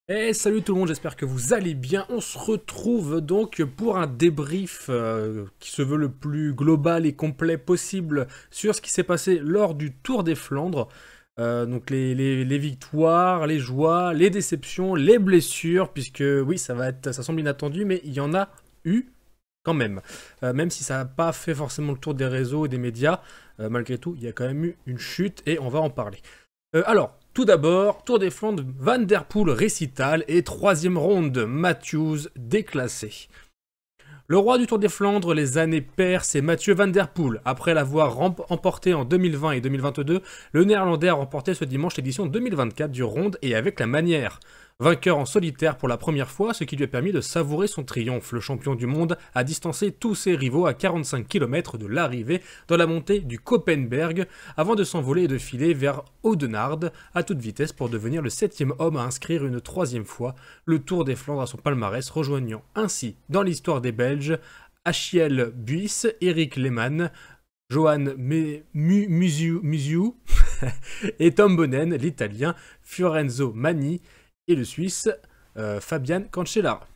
Et salut tout le monde, j'espère que vous allez bien. On se retrouve donc pour un débrief qui se veut le plus global et complet possible sur ce qui s'est passé lors du Tour des Flandres. Donc les victoires, les joies, les déceptions, les blessures, puisque oui, ça semble inattendu, mais il y en a eu quand même. Même si ça n'a pas fait forcément le tour des réseaux et des médias, malgré tout, il y a quand même eu une chute et on va en parler. Alors, tout d'abord, Tour des Flandres, Van Der Poel récital et troisième ronde, Matthews déclassé. Le roi du Tour des Flandres, les années paires, c'est Mathieu Van Der Poel. Après l'avoir emporté en 2020 et 2022, le Néerlandais a remporté ce dimanche l'édition 2024 du Ronde et avec la manière. Vainqueur en solitaire pour la première fois, ce qui lui a permis de savourer son triomphe. Le champion du monde a distancé tous ses rivaux à 45 km de l'arrivée dans la montée du Koppenberg avant de s'envoler et de filer vers Oudenaarde à toute vitesse pour devenir le 7e homme à inscrire une troisième fois le Tour des Flandres à son palmarès, rejoignant ainsi dans l'histoire des Belges Achiel Buys, Eric Lehmann, Johan Muziu et Tom Bonnen, l'Italien Fiorenzo Mani et le Suisse Fabian Cancellara.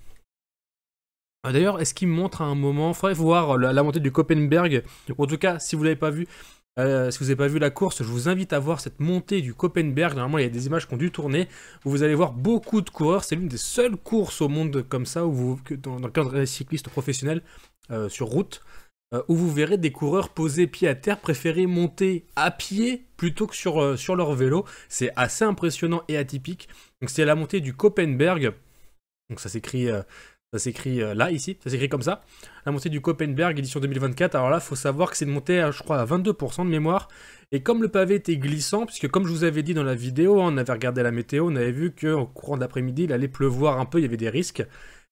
D'ailleurs, est-ce qu'il montre à un moment, il faudrait voir la montée du Koppenberg, ou en tout cas, si vous l'avez pas vu, si vous n'avez pas vu la course, je vous invite à voir cette montée du Koppenberg. Normalement, il y a des images qui ont dû tourner, où vous allez voir beaucoup de coureurs. C'est l'une des seules courses au monde comme ça, dans le cadre des cyclistes professionnels sur route, où vous verrez des coureurs posés pied à terre préférer monter à pied plutôt que sur leur vélo. C'est assez impressionnant et atypique. Donc c'est la montée du Koppenberg. Donc ça s'écrit là, ici. Ça s'écrit comme ça. La montée du Koppenberg, édition 2024. Alors là, il faut savoir que c'est une montée, je crois, à 22% de mémoire. Et comme le pavé était glissant, puisque comme je vous avais dit dans la vidéo, on avait regardé la météo, on avait vu qu'au courant d'après-midi, il allait pleuvoir un peu, il y avait des risques.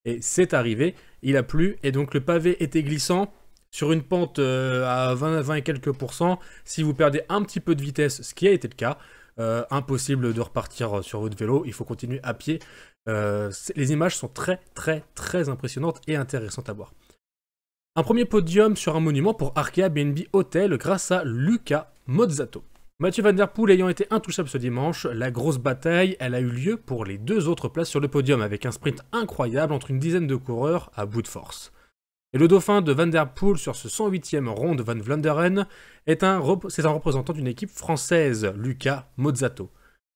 Et c'est arrivé, il a plu, et donc le pavé était glissant. Sur une pente à 20 et quelques pourcents, si vous perdez un petit peu de vitesse, ce qui a été le cas, impossible de repartir sur votre vélo, il faut continuer à pied. Les images sont très très très impressionnantes et intéressantes à voir. Un premier podium sur un monument pour Arkea BNB Hotel grâce à Luca Mozzato. Mathieu Van Der Poel ayant été intouchable ce dimanche, la grosse bataille, elle a eu lieu pour les deux autres places sur le podium avec un sprint incroyable entre une dizaine de coureurs à bout de force. Et le dauphin de Van Der Poel sur ce 108e ronde Van Vlaanderen c'est un représentant d'une équipe française, Luca Mozzato.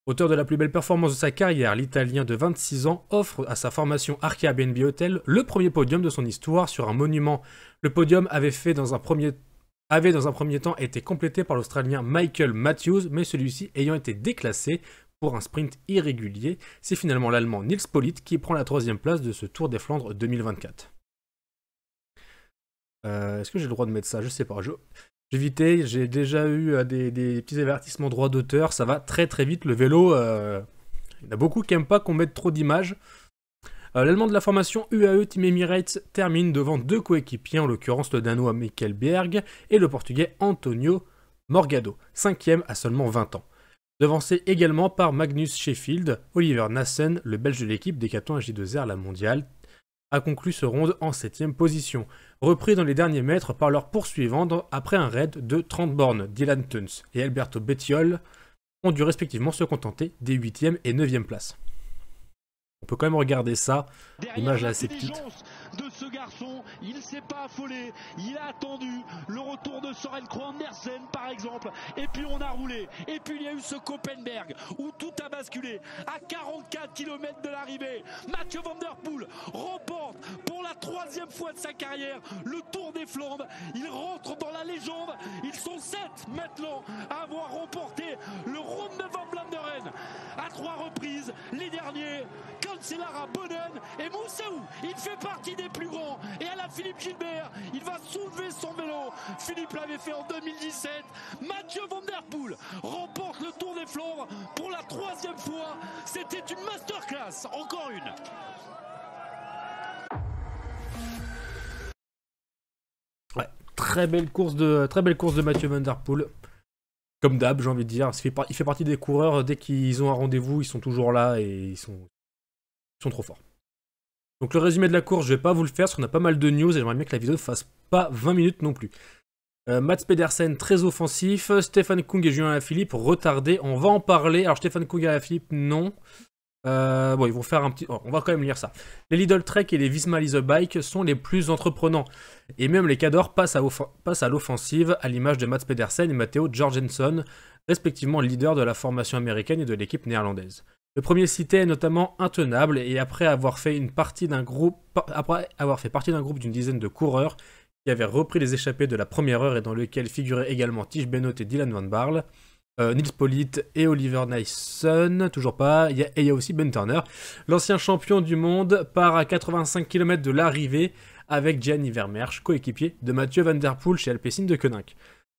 Auteur de la plus belle performance de sa carrière, l'Italien de 26 ans offre à sa formation Arkea BNB Hotel le premier podium de son histoire sur un monument. Le podium avait dans un premier temps été complété par l'Australien Michael Matthews, mais celui-ci ayant été déclassé pour un sprint irrégulier, c'est finalement l'Allemand Nils Politt qui prend la troisième place de ce Tour des Flandres 2024. Est-ce que j'ai le droit de mettre ça? Je sais pas. J'ai évité, j'ai déjà eu des petits avertissements droit d'auteur, ça va très très vite. Le vélo, il y en a beaucoup qui n'aiment pas qu'on mette trop d'images. L'Allemand de la formation UAE Team Emirates termine devant deux coéquipiers, en l'occurrence le Danois Michael Berg et le Portugais Antonio Morgado, 5e à seulement 20 ans. Devancé également par Magnus Sheffield, Oliver Nassen, le Belge de l'équipe Decathlon AG2R La Mondiale, a conclu ce ronde en 7e position, repris dans les derniers mètres par leur poursuivant après un raid de 30 bornes. Dylan Teuns et Alberto Bettiol ont dû respectivement se contenter des 8e et 9e places. On peut quand même regarder ça, l'image est assez petite. De ce garçon, il ne s'est pas affolé, il a attendu le retour de Søren Krogh Andersen par exemple, et puis on a roulé, et puis il y a eu ce Koppenberg où tout a basculé, à 44 km de l'arrivée, Mathieu Van Der Poel remporte pour la troisième fois de sa carrière le Tour des Flandres, il rentre dans la légende, ils sont 7 maintenant à avoir remporté le Ronde de Van Vlaanderen, à 3 reprises, les derniers, Cancellara, Bonnen et Moussaou, il fait partie des plus grands, et à la Philippe Gilbert, il va soulever son vélo. Philippe l'avait fait en 2017. Mathieu Van Der Poel remporte le Tour des Flandres pour la troisième fois. C'était une masterclass, encore une. Ouais, très belle course de Mathieu Van Der Poel. Comme d'hab, j'ai envie de dire, il fait partie des coureurs, dès qu'ils ont un rendez-vous, ils sont toujours là et ils sont trop forts. Donc le résumé de la course, je vais pas vous le faire parce qu'on a pas mal de news et j'aimerais bien que la vidéo ne fasse pas 20 minutes non plus. Mats Pedersen très offensif, Stefan Kung et Julien Alaphilippe retardés, on va en parler. Alors Stefan Kung et Alaphilippe non, Bon, ils vont faire un petit... Oh, on va quand même lire ça. Les Lidl Trek et les Visma Lease Bike sont les plus entreprenants. Et même les Cador passent à l'offensive, à l'image de Mats Pedersen et Matteo Jorgensen, respectivement leaders de la formation américaine et de l'équipe néerlandaise. Le premier cité est notamment intenable, et après avoir fait partie d'un groupe d'une dizaine de coureurs qui avaient repris les échappées de la première heure et dans lequel figuraient également Tish Benoît et Dylan Van Barle, Nils Politt et Oliver Nyssen, toujours pas, et il y a aussi Ben Turner. L'ancien champion du monde part à 85 km de l'arrivée avec Gianni Vermeersch, coéquipier de Mathieu Van Der Poel chez Alpecin de Koninck.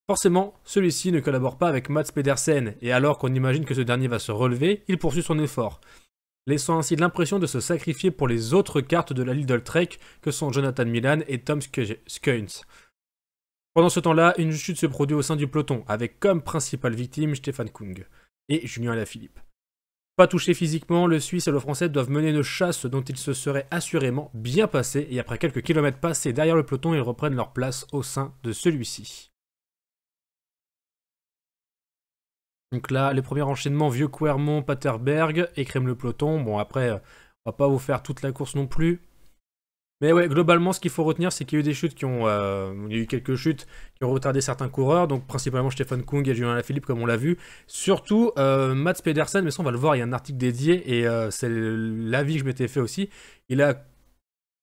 Forcément, celui-ci ne collabore pas avec Mats Pedersen, et alors qu'on imagine que ce dernier va se relever, il poursuit son effort, laissant ainsi l'impression de se sacrifier pour les autres cartes de la Lidl Trek que sont Jonathan Milan et Tom Skuins. Pendant ce temps-là, une chute se produit au sein du peloton, avec comme principale victime Stefan Kung et Julien Alaphilippe. Pas touché physiquement, le Suisse et le Français doivent mener une chasse dont ils se seraient assurément bien passés, et après quelques kilomètres passés derrière le peloton, ils reprennent leur place au sein de celui-ci. Donc là, les premiers enchaînements, Vieux Quermont, Paterberg, écrème le peloton. Bon, après, on va pas vous faire toute la course non plus. Mais ouais, globalement, ce qu'il faut retenir, c'est qu'il y a eu des chutes il y a eu quelques chutes qui ont retardé certains coureurs, donc principalement Stefan Kung et Julien Alaphilippe, comme on l'a vu. Surtout Mats Pedersen, mais ça on va le voir, il y a un article dédié, et c'est l'avis que je m'étais fait aussi. Il a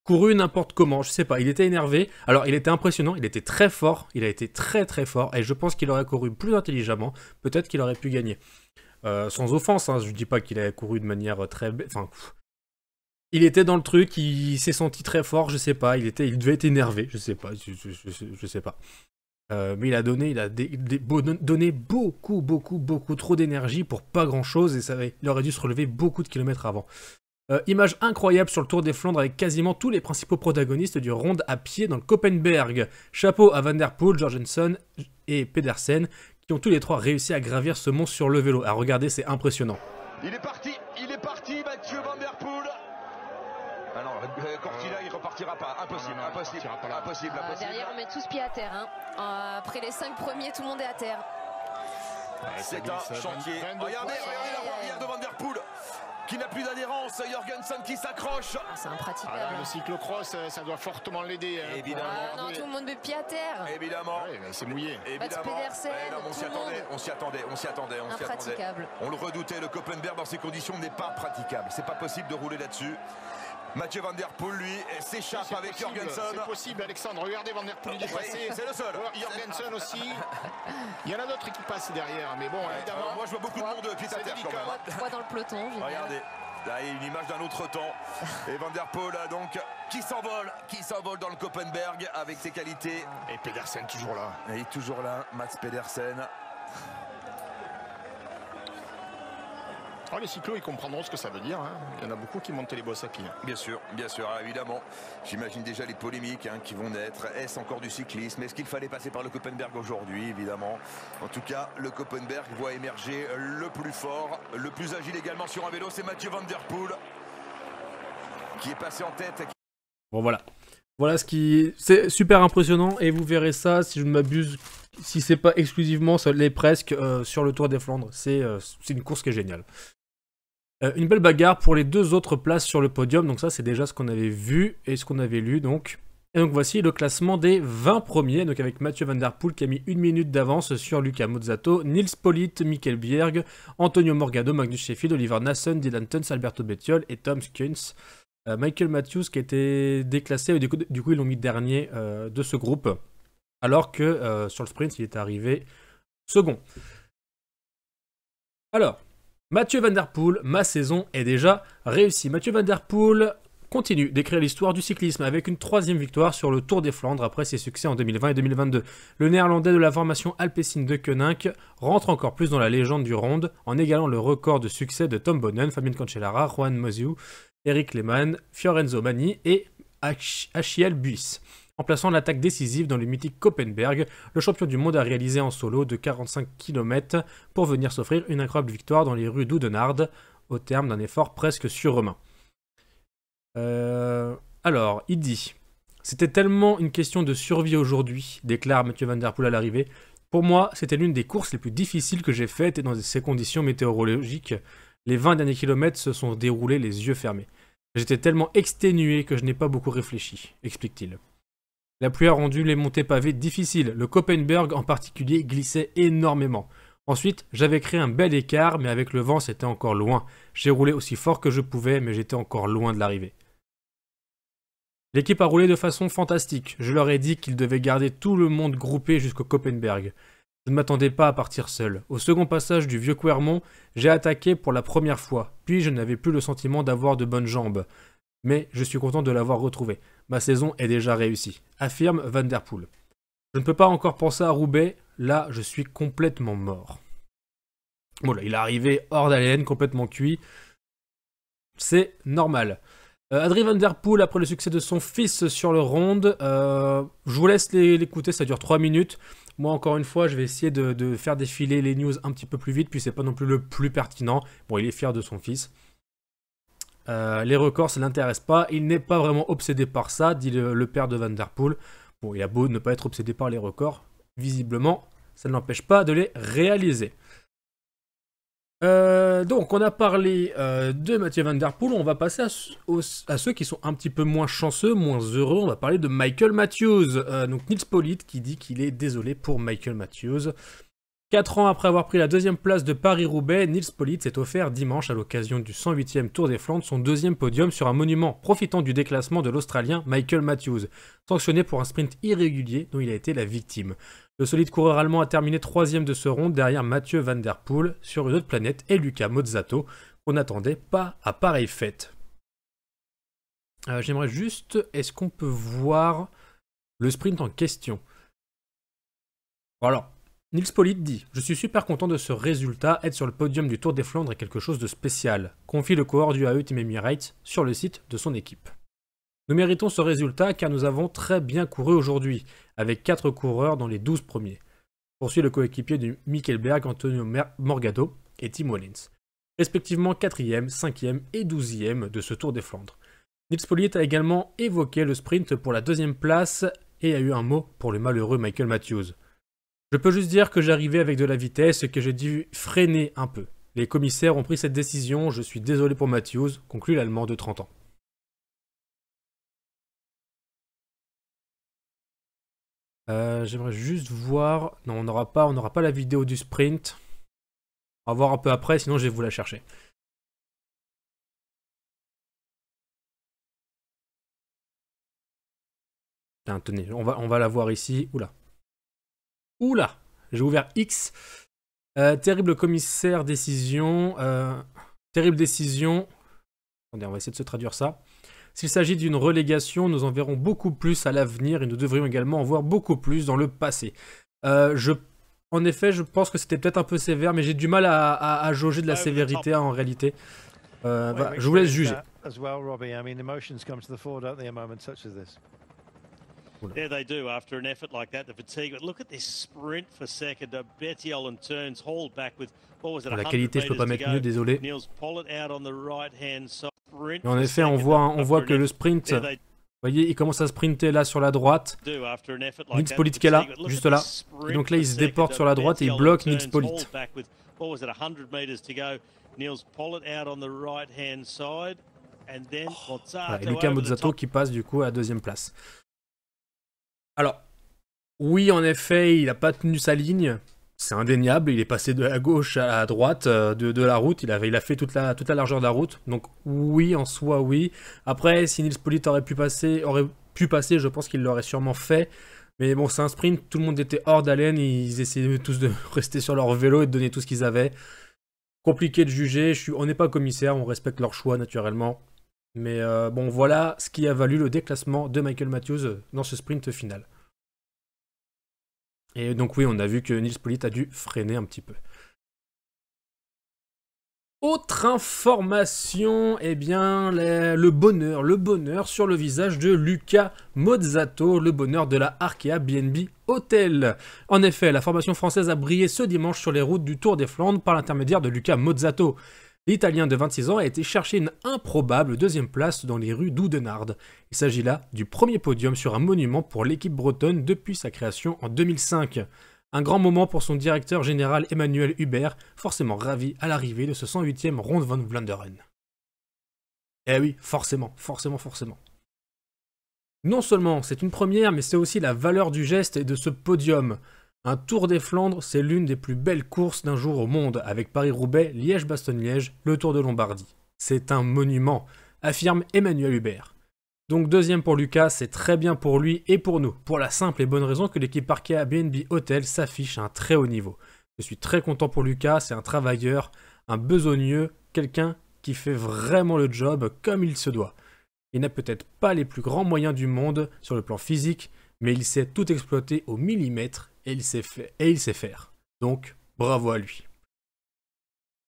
couru n'importe comment, je sais pas, il était énervé. Alors il était impressionnant, il était très fort, il a été très très fort, et je pense qu'il aurait couru plus intelligemment, peut-être qu'il aurait pu gagner. Sans offense, hein, je dis pas qu'il a couru de manière très... Enfin... Il était dans le truc, il s'est senti très fort, je sais pas, il devait être énervé, je sais pas, je sais pas. Mais il a donné beaucoup trop d'énergie pour pas grand chose, et il aurait dû se relever beaucoup de kilomètres avant. Image incroyable sur le Tour des Flandres avec quasiment tous les principaux protagonistes du ronde à pied dans le Koppenberg. Chapeau à Van Der Poel, Jorgensen et Pedersen, qui ont tous les trois réussi à gravir ce mont sur le vélo. À regarder, c'est impressionnant. Il est parti, Mathieu Van Der Poel. Ah non, Cortina il repartira pas, impossible. Derrière on met tous pied à terre, hein. Après les 5 premiers tout le monde est à terre. C'est un chantier. Regardez la barrière de Van Der Poel qui n'a plus d'adhérence, Jorgensen qui s'accroche. C'est impraticable. Le cyclocross, ça doit fortement l'aider. Hein, évidemment. Non, tout le monde met pied à terre. Évidemment. Ouais, c'est mouillé. Évidemment. On s'y attendait. Impraticable. On le redoutait, le Koppenberg dans ces conditions n'est pas praticable. C'est pas possible de rouler là-dessus. Mathieu Van Der Poel, lui, s'échappe avec Jorgensen. C'est possible, Alexandre. Regardez Van Der Poel dépasser. C'est le seul. Jorgensen aussi. Il y en a d'autres qui passent derrière, mais bon, évidemment. Moi, je vois beaucoup de monde pied à terre quand même. 3 dans le peloton. Regardez. Là, il y a une image d'un autre temps. Et Van Der Poel, donc, qui s'envole dans le Koppenberg avec ses qualités. Et Pedersen toujours là. Et toujours là, Mats Pedersen. Oh, les cyclos, ils comprendront ce que ça veut dire. Hein. Il y en a beaucoup qui montent les bosses à pied. Bien sûr, évidemment. J'imagine déjà les polémiques qui vont naître. Est-ce encore du cyclisme? Est-ce qu'il fallait passer par le Koppenberg aujourd'hui? Évidemment. En tout cas, le Koppenberg voit émerger le plus fort, le plus agile également sur un vélo. C'est Mathieu Van Der Poel qui est passé en tête. Bon, voilà. Voilà ce qui... C'est super impressionnant, et vous verrez ça, si je ne m'abuse, si c'est pas exclusivement, ça l'est presque, sur le Tour des Flandres. C'est une course qui est géniale. Une belle bagarre pour les 2 autres places sur le podium, donc ça c'est déjà ce qu'on avait vu et ce qu'on avait lu donc. Et donc voici le classement des 20 premiers, donc avec Mathieu Van Der Poel qui a mis 1 minute d'avance sur Luca Mozzato, Nils Politt, Mikkel Bjerg, Antonio Morgado, Magnus Sheffield, Oliver Nassen, Dylan Teuns, Alberto Bettiol et Tom Skuins. Michael Matthews qui a été déclassé, et du coup ils l'ont mis dernier de ce groupe, alors que sur le sprint il est arrivé second. Alors, Mathieu Van Der Poel, ma saison est déjà réussie. Mathieu Van Der Poel continue d'écrire l'histoire du cyclisme avec une 3e victoire sur le Tour des Flandres après ses succès en 2020 et 2022. Le néerlandais de la formation Alpecin de Koninck rentre encore plus dans la légende du ronde en égalant le record de succès de Tom Bonnen, Fabien Cancellara, Juan Mosiu, Eric Lehmann, Fiorenzo Mani et Achiel Buys. En plaçant l'attaque décisive dans le mythique Koppenberg, le champion du monde a réalisé en solo de 45 km pour venir s'offrir une incroyable victoire dans les rues d'Oudenarde, au terme d'un effort presque surhumain. Alors, il dit « C'était tellement une question de survie aujourd'hui », déclare Mathieu Van Der Poel à l'arrivée. « Pour moi, c'était l'une des courses les plus difficiles que j'ai faites, et dans ces conditions météorologiques, Les 20 derniers kilomètres se sont déroulés les yeux fermés. J'étais tellement exténué que je n'ai pas beaucoup réfléchi, explique-t-il. La pluie a rendu les montées pavées difficiles. Le Koppenberg en particulier glissait énormément. Ensuite, j'avais créé un bel écart, mais avec le vent, c'était encore loin. J'ai roulé aussi fort que je pouvais, mais j'étais encore loin de l'arrivée. L'équipe a roulé de façon fantastique. Je leur ai dit qu'ils devaient garder tout le monde groupé jusqu'au Koppenberg. Je ne m'attendais pas à partir seul. Au second passage du vieux Quermont, j'ai attaqué pour la première fois, puis je n'avais plus le sentiment d'avoir de bonnes jambes. Mais je suis content de l'avoir retrouvé. Ma saison est déjà réussie, affirme Van Der Poel. Je ne peux pas encore penser à Roubaix, là je suis complètement mort. Voilà, il est arrivé hors d'haleine, complètement cuit. C'est normal. Adrien Van Der Poel, après le succès de son fils sur le ronde, je vous laisse l'écouter, ça dure 3 minutes. Moi, encore une fois, je vais essayer de faire défiler les news un petit peu plus vite, puis c'est pas non plus le plus pertinent. Bon, il est fier de son fils. Les records, ça ne l'intéresse pas. Il n'est pas vraiment obsédé par ça, dit le père de Van Der Poel. Bon, il a beau ne pas être obsédé par les records. Visiblement, ça ne l'empêche pas de les réaliser. Donc, on a parlé de Mathieu Van Der Poel. On va passer à ceux qui sont un petit peu moins chanceux, moins heureux. On va parler de Michael Matthews. Donc, Nils Politt qui dit qu'il est désolé pour Michael Matthews. 4 ans après avoir pris la deuxième place de Paris-Roubaix, Nils Politt s'est offert dimanche à l'occasion du 108e Tour des Flandres son deuxième podium sur un monument, profitant du déclassement de l'Australien Michael Matthews, sanctionné pour un sprint irrégulier dont il a été la victime. Le solide coureur allemand a terminé 3e de ce ronde derrière Mathieu Van Der Poel sur une autre planète et Luca Mozzato, qu'on n'attendait pas à pareille fête. J'aimerais juste, est-ce qu'on peut voir le sprint en question? Alors, Nils Politt dit « Je suis super content de ce résultat, être sur le podium du Tour des Flandres est quelque chose de spécial », confie le coureur du AE Team Emirates sur le site de son équipe. Nous méritons ce résultat car nous avons très bien couru aujourd'hui, avec 4 coureurs dans les 12 premiers. Poursuit le coéquipier de Mikkelberg, Antonio Morgado et Tim Wellens, respectivement 4e, 5e et 12e de ce Tour des Flandres. Nils Politt a également évoqué le sprint pour la deuxième place et a eu un mot pour le malheureux Michael Matthews. Je peux juste dire que j'arrivais avec de la vitesse et que j'ai dû freiner un peu. Les commissaires ont pris cette décision, je suis désolé pour Matthews, conclut l'Allemand de 30 ans. J'aimerais juste voir... Non, on n'aura pas la vidéo du sprint. On va voir un peu après, sinon je vais vous la chercher. Tiens, tenez, on va la voir ici. Oula, j'ai ouvert X. Terrible commissaire, décision. Terrible décision. Attendez, on va essayer de se traduire ça. S'il s'agit d'une relégation, nous en verrons beaucoup plus à l'avenir et nous devrions également en voir beaucoup plus dans le passé. En effet, je pense que c'était peut-être un peu sévère, mais j'ai du mal à jauger de la sévérité en réalité. Voilà, je vous laisse juger. Yeah, they do after an effort like that, the fatigue. But look at this sprint for second. Bettiol and Turns hauled back with, what was it, la qualité, je peux pas mettre mieux, désolé. Nils Politt out on the right-hand side. Et en effet, on voit que le sprint, vous voyez, il commence à sprinter là sur la droite. Nils Politt qui est là, juste là. Et donc là, il se déporte sur la droite et il bloque Nils Politt. Voilà, et Luca Mozzato qui passe du coup à la deuxième place. Alors, oui, en effet, il n'a pas tenu sa ligne. C'est indéniable. Il est passé de la gauche à la droite de la route. Il a fait toute la largeur de la route. Donc, oui, en soi, oui. Après, si Nils Politt aurait pu passer, je pense qu'il l'aurait sûrement fait. Mais bon, c'est un sprint. Tout le monde était hors d'haleine. Ils essayaient tous de rester sur leur vélo et de donner tout ce qu'ils avaient. Compliqué de juger. On n'est pas commissaire. On respecte leur choix, naturellement. Mais bon, voilà ce qui a valu le déclassement de Michael Matthews dans ce sprint final. Et donc oui, on a vu que Nils Politt a dû freiner un petit peu. Autre information, eh bien, le bonheur sur le visage de Luca Mozzato, le bonheur de la Arkea BNB Hotel. En effet, la formation française a brillé ce dimanche sur les routes du Tour des Flandres par l'intermédiaire de Luca Mozzato. L'Italien de 26 ans a été chercher une improbable deuxième place dans les rues d'Oudenarde. Il s'agit là du premier podium sur un monument pour l'équipe bretonne depuis sa création en 2005. Un grand moment pour son directeur général Emmanuel Hubert, forcément ravi à l'arrivée de ce 108e Ronde van Vlaanderen. Eh oui, forcément. Non seulement c'est une première, mais c'est aussi la valeur du geste et de ce podium. Un Tour des Flandres, c'est l'une des plus belles courses d'un jour au monde, avec Paris-Roubaix, Liège-Bastogne-Liège, le Tour de Lombardie. C'est un monument, affirme Emmanuel Hubert. Donc deuxième pour Lucas, c'est très bien pour lui et pour nous, pour la simple et bonne raison que l'équipe parquée à BNB Hotel s'affiche à un très haut niveau. Je suis très content pour Lucas, c'est un travailleur, un besogneux, quelqu'un qui fait vraiment le job comme il se doit. Il n'a peut-être pas les plus grands moyens du monde sur le plan physique, mais il sait tout exploiter au millimètre et il sait faire. Donc, bravo à lui.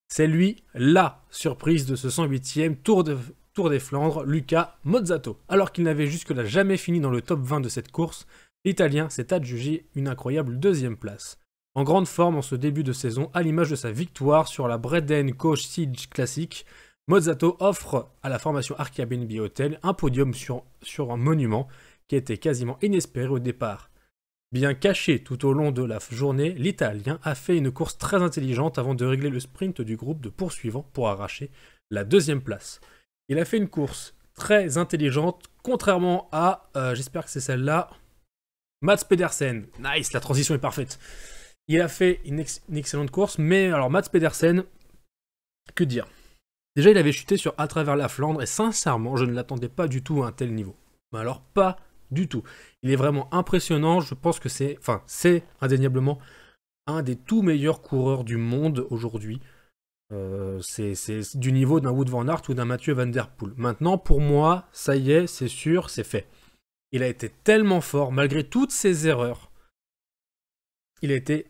C'est lui, la surprise de ce 108e Tour des Flandres, Luca Mozzato. Alors qu'il n'avait jusque-là jamais fini dans le top 20 de cette course, l'Italien s'est adjugé une incroyable deuxième place. En grande forme en ce début de saison, à l'image de sa victoire sur la Breden Coach Siege Classic, Mozzato offre à la formation Arkea BNB Hotel un podium sur un monument qui était quasiment inespéré au départ. Bien caché tout au long de la journée, l'Italien a fait une course très intelligente avant de régler le sprint du groupe de poursuivants pour arracher la deuxième place. Il a fait une course très intelligente, contrairement à, j'espère que c'est celle-là, Mats Pedersen. Nice, la transition est parfaite. Il a fait une excellente course, mais alors Mats Pedersen, que dire? Déjà, il avait chuté sur À travers la Flandre, et sincèrement, je ne l'attendais pas du tout à un tel niveau. Mais alors, pas du tout. Il est vraiment impressionnant, je pense que c'est indéniablement un des tout meilleurs coureurs du monde aujourd'hui. C'est du niveau d'un Wout van Aert ou d'un Mathieu Van Der Poel. Maintenant, pour moi, ça y est, c'est sûr, c'est fait. Il a été tellement fort, malgré toutes ses erreurs. Il a été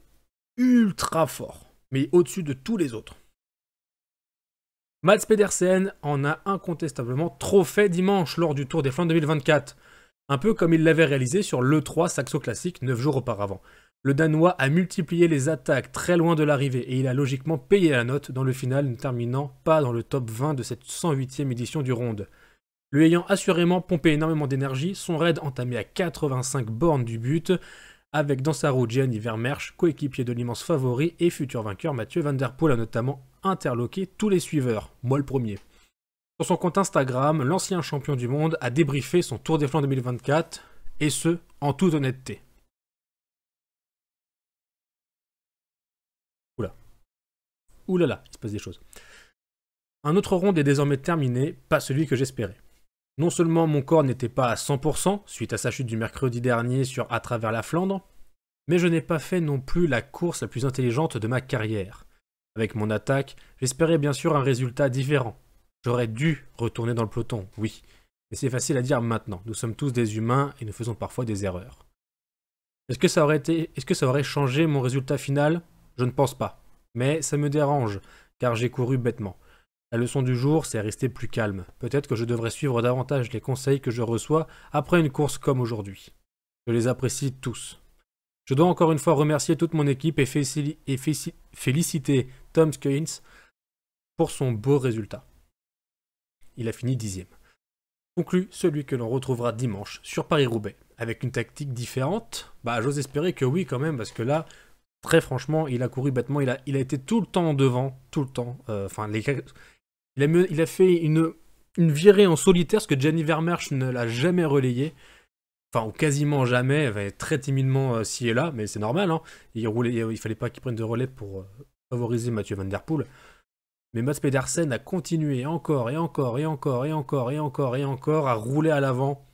ultra fort, mais au-dessus de tous les autres. Mats Pedersen en a incontestablement trop fait dimanche lors du Tour des Flandres 2024. Un peu comme il l'avait réalisé sur l'E3 Saxo Classic 9 jours auparavant. Le Danois a multiplié les attaques très loin de l'arrivée et il a logiquement payé la note dans le final, ne terminant pas dans le top 20 de cette 108e édition du Ronde. Lui ayant assurément pompé énormément d'énergie, son raid entamé à 85 bornes du but, avec dans sa roue Gianni Vermeersch, coéquipier de l'immense favori et futur vainqueur Mathieu Van Der Poel a notamment interloqué tous les suiveurs, moi le premier. Sur son compte Instagram, l'ancien champion du monde a débriefé son Tour des Flandres 2024, et ce, en toute honnêteté. Oulala, il se passe des choses. Un autre round est désormais terminé, pas celui que j'espérais. Non seulement mon corps n'était pas à 100% suite à sa chute du mercredi dernier sur À travers la Flandre, mais je n'ai pas fait non plus la course la plus intelligente de ma carrière. Avec mon attaque, j'espérais bien sûr un résultat différent. J'aurais dû retourner dans le peloton, oui. Mais c'est facile à dire maintenant, nous sommes tous des humains et nous faisons parfois des erreurs. Est-ce que ça aurait changé mon résultat final? Je ne pense pas. Mais ça me dérange, car j'ai couru bêtement. La leçon du jour, c'est rester plus calme. Peut-être que je devrais suivre davantage les conseils que je reçois après une course comme aujourd'hui. Je les apprécie tous. Je dois encore une fois remercier toute mon équipe et féliciter Tom Skuyns pour son beau résultat. Il a fini 10e. Conclut celui que l'on retrouvera dimanche sur Paris-Roubaix. Avec une tactique différente, j'ose espérer que oui quand même, parce que là, très franchement, il a couru bêtement, il a été tout le temps devant, tout le temps. Il a fait une virée en solitaire, ce que Gianni Vermeersch ne l'a jamais relayé. Enfin, ou quasiment jamais, très timidement ci et là, mais c'est normal. Hein. Il fallait pas qu'il prenne de relais pour favoriser Mathieu Van Der Poel. Mais Mats Pedersen a continué encore à rouler à l'avant.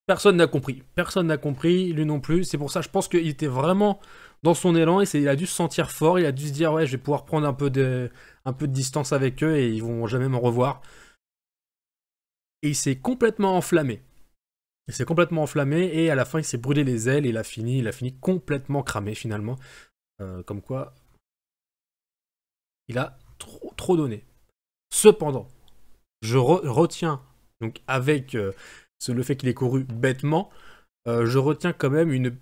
Personne n'a compris, lui non plus. C'est pour ça, je pense qu'il était vraiment dans son élan et il a dû se sentir fort. Il a dû se dire, ouais, je vais pouvoir prendre un peu de distance avec eux et ils vont jamais me revoir. Et il s'est complètement enflammé. Et à la fin, il s'est brûlé les ailes et il a fini complètement cramé finalement. Comme quoi, il a trop donné. Cependant, je retiens, donc avec le fait qu'il ait couru bêtement, je retiens quand même une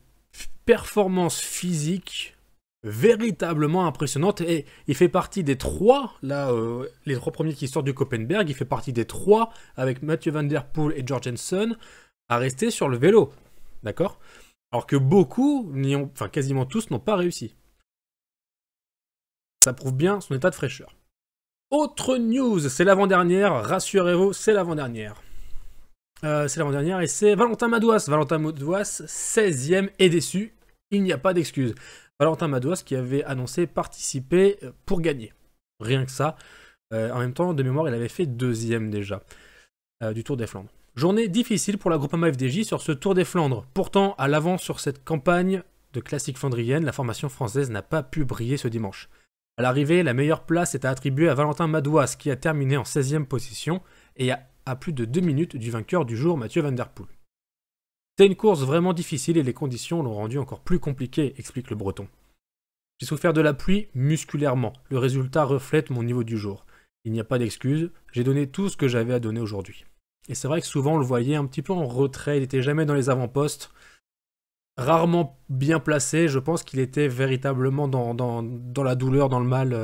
performance physique véritablement impressionnante. Et il fait partie des 3, les 3 premiers qui sortent du Koppenberg, il fait partie des 3 avec Mathieu Van Der Poel et Jorgensen à rester sur le vélo. D'accord ? Alors que beaucoup, enfin quasiment tous, n'ont pas réussi. Ça prouve bien son état de fraîcheur. Autre news, c'est l'avant-dernière, rassurez-vous, c'est l'avant-dernière. Et c'est Valentin Madouas. Valentin Madouas, 16e et déçu, il n'y a pas d'excuse. Valentin Madouas qui avait annoncé participer pour gagner. Rien que ça. En même temps, de mémoire, il avait fait 2e déjà du Tour des Flandres. Journée difficile pour la Groupama FDJ sur ce Tour des Flandres. Pourtant, à l'avant sur cette campagne de classique flandrienne, la formation française n'a pas pu briller ce dimanche. À l'arrivée, la meilleure place est attribuée à Valentin Madouas qui a terminé en 16e position et à plus de 2 minutes du vainqueur du jour, Mathieu Van Der Poel. C'était une course vraiment difficile et les conditions l'ont rendu encore plus compliqué, explique le Breton. J'ai souffert de la pluie musculairement. Le résultat reflète mon niveau du jour. Il n'y a pas d'excuse, j'ai donné tout ce que j'avais à donner aujourd'hui. Et c'est vrai que souvent on le voyait un petit peu en retrait, il n'était jamais dans les avant-postes. Rarement bien placé, je pense qu'il était véritablement dans la douleur, dans le mal,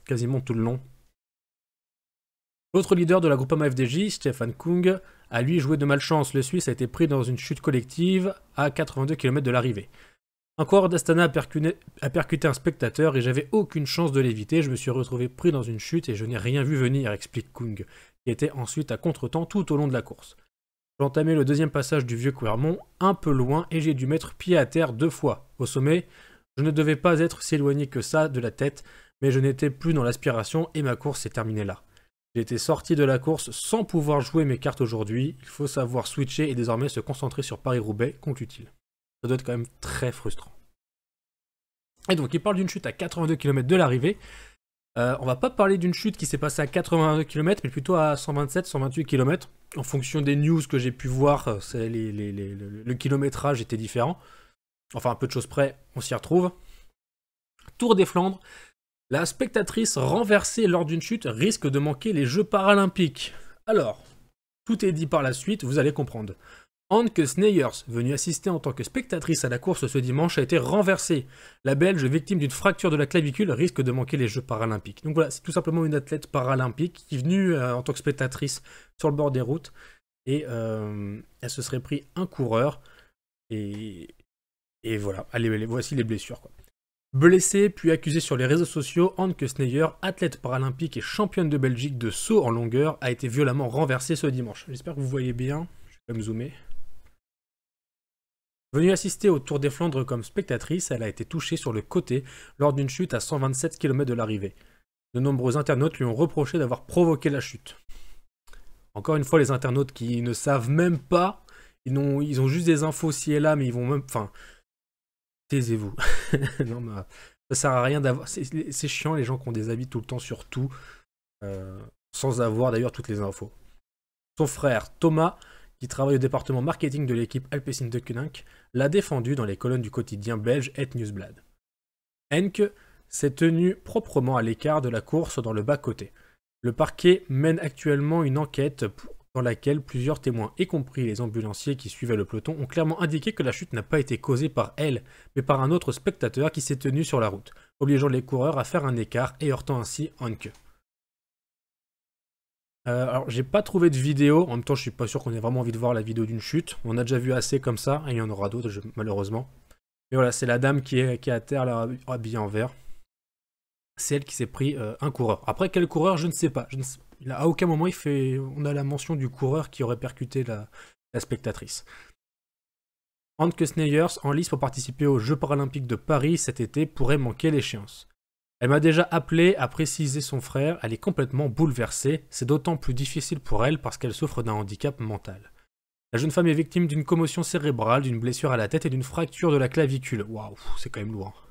quasiment tout le long. L'autre leader de la Groupama FDJ, Stefan Kung, a lui joué de malchance. Le Suisse a été pris dans une chute collective à 82 km de l'arrivée. Un coureur d'Astana a percuté un spectateur et j'avais aucune chance de l'éviter. Je me suis retrouvé pris dans une chute et je n'ai rien vu venir, explique Kung, qui était ensuite à contretemps tout au long de la course. J'ai entamé le deuxième passage du vieux Clermont, un peu loin, et j'ai dû mettre pied à terre 2 fois. Au sommet, je ne devais pas être si éloigné que ça de la tête, mais je n'étais plus dans l'aspiration et ma course s'est terminée là. J'ai été sorti de la course sans pouvoir jouer mes cartes aujourd'hui. Il faut savoir switcher et désormais se concentrer sur Paris-Roubaix, conclut-il. Ça doit être quand même très frustrant. Et donc il parle d'une chute à 82 km de l'arrivée. On va pas parler d'une chute qui s'est passée à 82 km, mais plutôt à 127-128 km. En fonction des news que j'ai pu voir, le kilométrage était différent. Enfin, un peu de choses près, on s'y retrouve. Tour des Flandres. La spectatrice renversée lors d'une chute risque de manquer les Jeux paralympiques. Alors, tout est dit par la suite, vous allez comprendre. Anke Sneyers, venue assister en tant que spectatrice à la course ce dimanche, a été renversée. La Belge, victime d'une fracture de la clavicule, risque de manquer les Jeux paralympiques. Donc voilà, c'est tout simplement une athlète paralympique qui est venue en tant que spectatrice sur le bord des routes. Et elle se serait pris un coureur. Et voilà, allez, voici les blessures, quoi. Blessée, puis accusée sur les réseaux sociaux, Anke Sneyer, athlète paralympique et championne de Belgique de saut en longueur, a été violemment renversée ce dimanche. J'espère que vous voyez bien. Je vais quand même zoomer. Venue assister au Tour des Flandres comme spectatrice, elle a été touchée sur le côté lors d'une chute à 127 km de l'arrivée. De nombreux internautes lui ont reproché d'avoir provoqué la chute. Encore une fois, les internautes qui ne savent même pas, ils ont juste des infos ci et là, mais ils vont même... Enfin, taisez-vous. Non, mais ça sert à rien d'avoir... C'est chiant les gens qui ont des avis tout le temps sur tout, sans avoir d'ailleurs toutes les infos. Son frère, Thomas, qui travaille au département marketing de l'équipe Alpecin de Koninck, l'a défendu dans les colonnes du quotidien belge Het Nieuwsblad. Henk s'est tenu proprement à l'écart de la course dans le bas-côté. Le parquet mène actuellement une enquête dans laquelle plusieurs témoins, y compris les ambulanciers qui suivaient le peloton, ont clairement indiqué que la chute n'a pas été causée par elle, mais par un autre spectateur qui s'est tenu sur la route, obligeant les coureurs à faire un écart et heurtant ainsi Henk. Alors, j'ai pas trouvé de vidéo, en même temps je suis pas sûr qu'on ait vraiment envie de voir la vidéo d'une chute. On a déjà vu assez comme ça, et il y en aura d'autres malheureusement. Mais voilà, c'est la dame qui est à terre, là, habillée en vert. C'est elle qui s'est pris un coureur. Après, quel coureur, je ne sais pas. À aucun moment on a la mention du coureur qui aurait percuté la spectatrice. Anke Sneyers, en lice pour participer aux Jeux paralympiques de Paris cet été, pourrait manquer l'échéance. Elle m'a déjà appelé à préciser son frère, elle est complètement bouleversée, c'est d'autant plus difficile pour elle parce qu'elle souffre d'un handicap mental. La jeune femme est victime d'une commotion cérébrale, d'une blessure à la tête et d'une fracture de la clavicule. Waouh, c'est quand même lourd.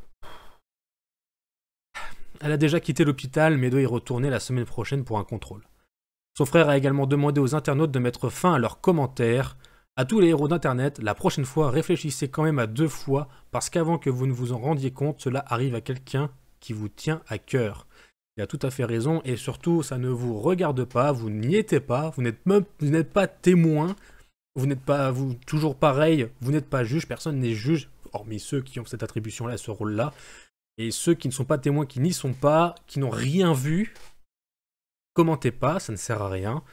Elle a déjà quitté l'hôpital mais doit y retourner la semaine prochaine pour un contrôle. Son frère a également demandé aux internautes de mettre fin à leurs commentaires. À tous les héros d'internet, la prochaine fois, réfléchissez quand même à 2 fois parce qu'avant que vous ne vous en rendiez compte, cela arrive à quelqu'un qui vous tient à cœur. Il a tout à fait raison et surtout ça ne vous regarde pas, vous n'y étiez pas, vous n'êtes pas témoin, vous n'êtes pas toujours pareil, vous n'êtes pas juge, personne n'est juge, hormis ceux qui ont cette attribution-là, ce rôle-là, et ceux qui ne sont pas témoins, qui n'y sont pas, qui n'ont rien vu, commentez pas, ça ne sert à rien.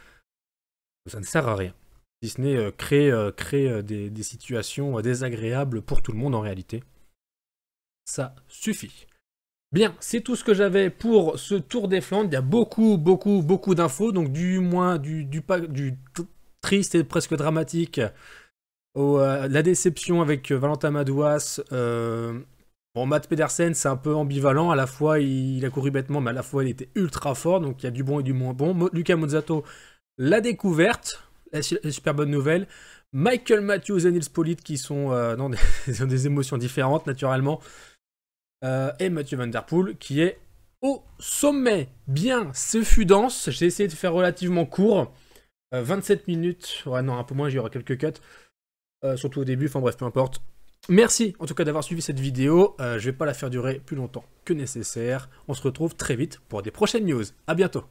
Ça ne sert à rien. si ce n'est créer des situations désagréables pour tout le monde en réalité. Ça suffit. Bien, c'est tout ce que j'avais pour ce Tour des Flandres. Il y a beaucoup d'infos, donc du triste et presque dramatique la déception avec Valentin Madouas. Bon, Mads Pedersen, c'est un peu ambivalent. À la fois, il a couru bêtement, mais à la fois, il était ultra fort. Donc, il y a du bon et du moins bon. Luca Mozzato, la découverte. La super bonne nouvelle. Michael Matthews et Nils Politt qui sont dans des émotions différentes, naturellement. Et Mathieu Van Der Poel qui est au sommet. Bien, ce fut dense. J'ai essayé de faire relativement court. 27 minutes. Ouais, non, un peu moins, j'y aura quelques cuts. Surtout au début, enfin bref, peu importe. Merci en tout cas d'avoir suivi cette vidéo. Je vais pas la faire durer plus longtemps que nécessaire. On se retrouve très vite pour des prochaines news. À bientôt.